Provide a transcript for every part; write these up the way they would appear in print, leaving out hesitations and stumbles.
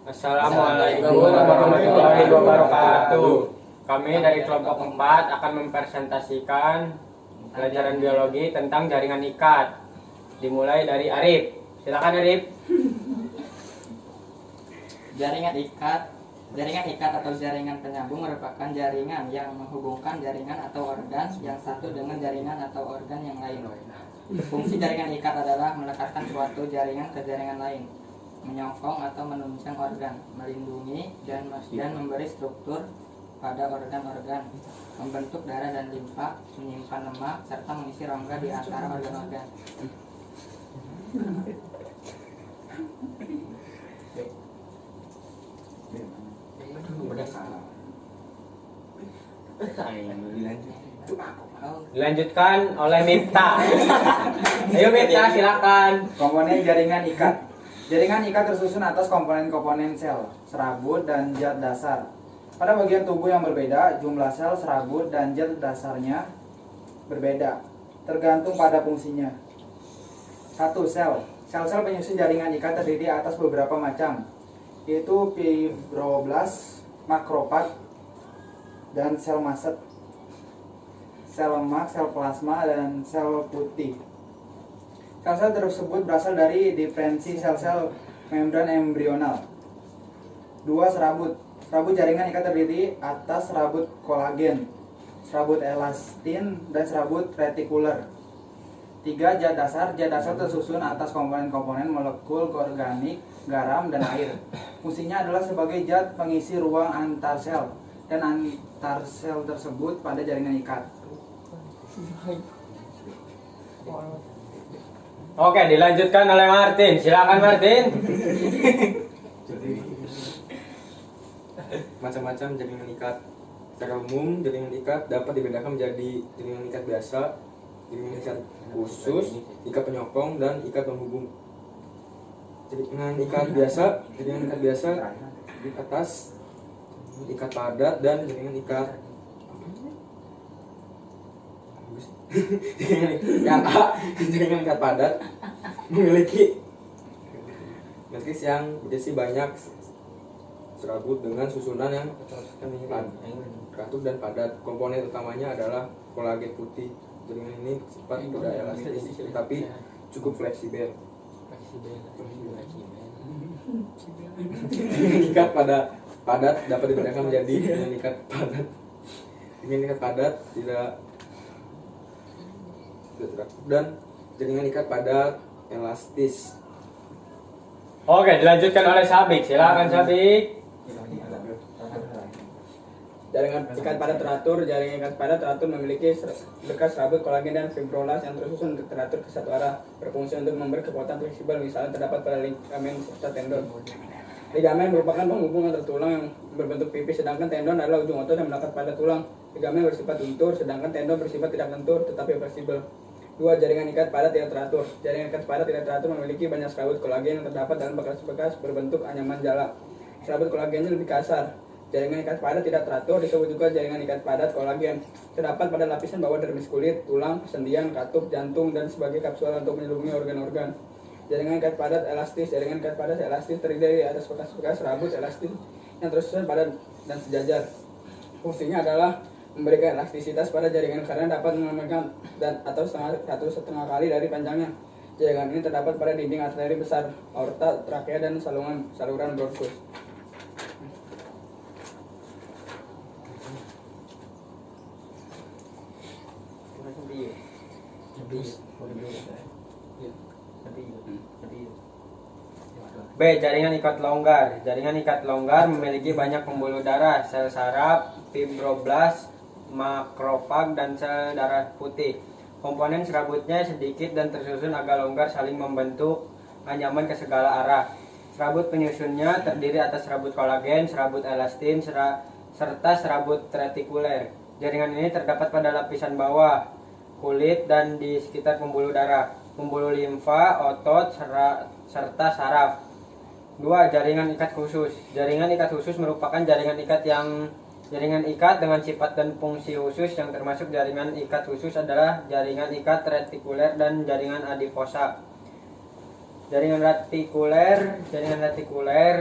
Assalamualaikum warahmatullahi wabarakatuh. Kami dari kelompok 4 akan mempresentasikan pelajaran biologi tentang jaringan ikat. Dimulai dari Arif. Silakan Arif. Jaringan ikat atau jaringan penyambung merupakan jaringan yang menghubungkan jaringan atau organ yang satu dengan jaringan atau organ yang lain. Fungsi jaringan ikat adalah melekatkan suatu jaringan ke jaringan lain, menyokong atau menunjang organ, melindungi dan memberi struktur pada organ-organ, membentuk darah dan limfa, menyimpan lemak, serta mengisi rongga di antara organ-organ. Dilanjutkan oleh Miftah. Ayo Miftah, silakan. Komponen jaringan ikat. Jaringan ikat tersusun atas komponen-komponen sel, serabut, dan zat dasar. Pada bagian tubuh yang berbeda, jumlah sel, serabut, dan zat dasarnya berbeda, tergantung pada fungsinya. 1. Sel. Sel-sel penyusun jaringan ikat terdiri atas beberapa macam, yaitu fibroblast, makrofag, dan sel masset, sel lemak, sel plasma, dan sel putih. Sel-sel tersebut berasal dari diferensi sel-sel membran embrional. 2. Serabut. Serabut jaringan ikat terdiri atas serabut kolagen, serabut elastin, dan serabut retikuler. 3. Zat dasar. Zat dasar tersusun atas komponen-komponen molekul organik, garam, dan air. Fungsinya adalah sebagai zat pengisi ruang antar sel dan antar sel tersebut pada jaringan ikat. Oke, dilanjutkan oleh Martin. Silakan Martin. Macam-macam jaringan ikat. Secara umum, jaringan ikat dapat dibedakan menjadi jaringan ikat biasa, jaringan ikat khusus, ikat penyokong, dan ikat penghubung. Jaringan ikat biasa di atas, ikat padat, dan jaringan ikat yang A, jaringan ikat padat memiliki matriks yang berisi banyak serabut dengan susunan yang teratur dan padat. Komponen utamanya adalah kolagen putih. Jaringan ini sifat tidak elastis tetapi cukup fleksibel. Ikat padat dapat dibedakan menjadi jaringan ikat padat. Jaringan ikat padat tidak teratur dan jaringan ikat padat elastis. Oke, dilanjutkan oleh Sabik. Silakan Sabik. Jaringan ikat padat teratur. Jaringan ikat padat teratur memiliki bekas serabut kolagen dan fibroblast yang tersusun teratur ke satu arah, berfungsi untuk memberi kekuatan fleksibel, misalnya terdapat pada ligamen serta tendon. Ligamen merupakan penghubung antar tulang yang berbentuk pipis, sedangkan tendon adalah ujung otot yang melekat pada tulang. Ligamen bersifat lentur, sedangkan tendon bersifat tidak lentur tetapi fleksibel. 2. Jaringan ikat padat tidak teratur. Jaringan ikat padat tidak teratur memiliki banyak serabut kolagen yang terdapat dalam bekas-bekas berbentuk anyaman jala. Serabut kolagennya lebih kasar. Jaringan ikat padat tidak teratur disebut juga jaringan ikat padat kolagen. Terdapat pada lapisan bawah dermis kulit, tulang, persendian, katup, jantung, dan sebagai kapsul untuk menyelubungi organ-organ. Jaringan ikat padat elastis. Jaringan ikat padat elastis terdiri atas bekas-bekas serabut elastis yang tersusun padat dan sejajar. Fungsinya adalah memberikan elastisitas pada jaringan karena dapat memegang atau setengah kali dari panjangnya. Jaringan ini terdapat pada dinding arteri besar, aorta, trakea, dan saluran bronkus. B. Jaringan ikat longgar. Jaringan ikat longgar memiliki banyak pembuluh darah, sel saraf, fibroblast, makrofag, dan sel darah putih. Komponen serabutnya sedikit dan tersusun agak longgar, saling membentuk anyaman ke segala arah. Serabut penyusunnya terdiri atas serabut kolagen, serabut elastin, serta serabut retikuler. Jaringan ini terdapat pada lapisan bawah kulit dan di sekitar pembuluh darah, pembuluh limfa, otot, serta saraf. 2. Jaringan ikat khusus. Jaringan ikat khusus merupakan jaringan ikat dengan sifat dan fungsi khusus. Yang termasuk jaringan ikat khusus adalah jaringan ikat retikuler dan jaringan adiposa. Jaringan retikuler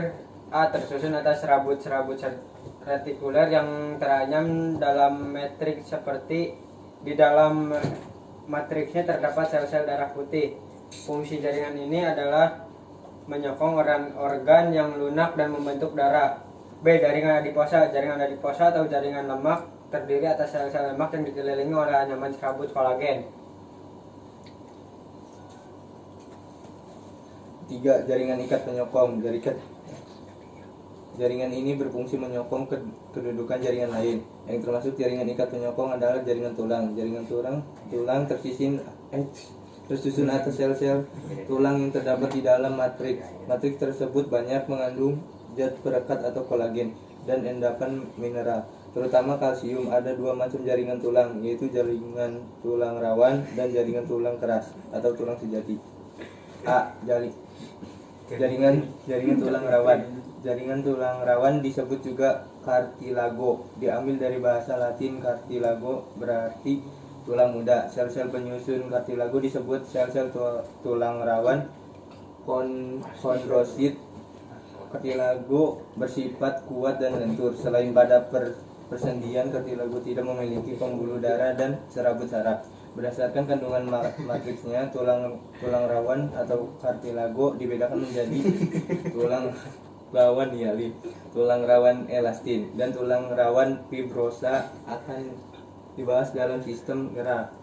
A. Tersusun atas serabut-serabut retikuler yang teranyam dalam matriks seperti di dalam matriksnya terdapat sel-sel darah putih. Fungsi jaringan ini adalah menyokong organ yang lunak dan membentuk darah. B. Jaringan adiposa. Jaringan adiposa atau jaringan lemak terdiri atas sel-sel lemak yang dikelilingi oleh anyaman serabut kolagen. 3. Jaringan ikat penyokong. Jaringan ini berfungsi menyokong kedudukan jaringan lain. Yang termasuk jaringan ikat penyokong adalah jaringan tulang. Jaringan tulang tersusun atas sel-sel tulang yang terdapat di dalam matriks. Matriks tersebut banyak mengandung zat perekat atau kolagen dan endapan mineral, terutama kalsium. Ada 2 macam jaringan tulang, yaitu jaringan tulang rawan dan jaringan tulang keras atau tulang sejati. A. Jaringan tulang rawan. Jaringan tulang rawan disebut juga cartilago, diambil dari bahasa Latin cartilago berarti tulang muda. Sel-sel penyusun cartilago disebut sel-sel tulang rawan. Kondrosit. Cartilago bersifat kuat dan lentur. Selain pada persendian, cartilago tidak memiliki pembuluh darah dan serabut saraf. Berdasarkan kandungan matriksnya, tulang rawan atau cartilago dibedakan menjadi tulang rawan hialin, tulang rawan elastin, dan tulang rawan fibrosa akan dibahas dalam sistem gerak.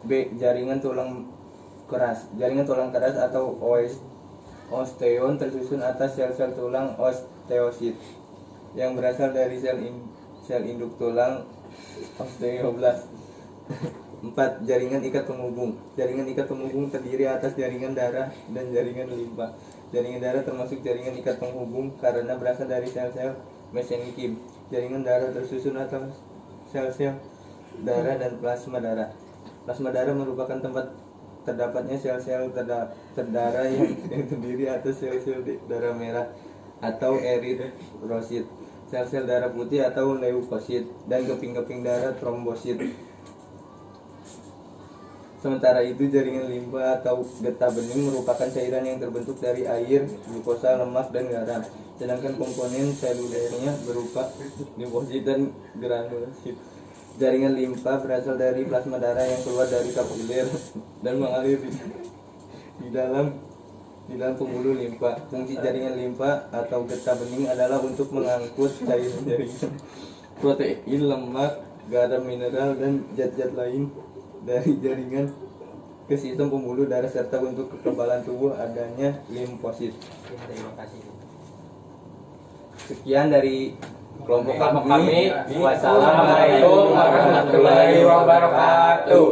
B. Jaringan tulang keras. Jaringan tulang keras atau osteon tersusun atas sel-sel tulang osteosit yang berasal dari sel induk tulang osteoblast. 4. Jaringan ikat penghubung. Jaringan ikat penghubung terdiri atas jaringan darah dan jaringan limpa. Jaringan darah termasuk jaringan ikat penghubung karena berasal dari sel-sel mesenkim. Jaringan darah tersusun atas sel-sel darah dan plasma darah. Plasma darah merupakan tempat terdapatnya sel-sel terdarah yang terdiri atas sel-sel darah merah atau eritrosit, sel-sel darah putih atau leukosit, dan keping-keping darah trombosit. Sementara itu, jaringan limpa atau getah bening merupakan cairan yang terbentuk dari air, glukosa, lemak, dan garam. Sedangkan komponen selulernya berupa limfosit dan granulosit. Jaringan limpa berasal dari plasma darah yang keluar dari kapiler dan mengalir di dalam pembuluh limpa. Fungsi jaringan limpa atau getah bening adalah untuk mengangkut cairan jaringan, protein, lemak, garam, mineral, dan zat-zat lain dari jaringan ke sistem pembuluh darah serta untuk kekebalan tubuh adanya limfosit. Terima kasih. Sekian dari kelompok kami. Wassalamualaikum warahmatullahi wabarakatuh.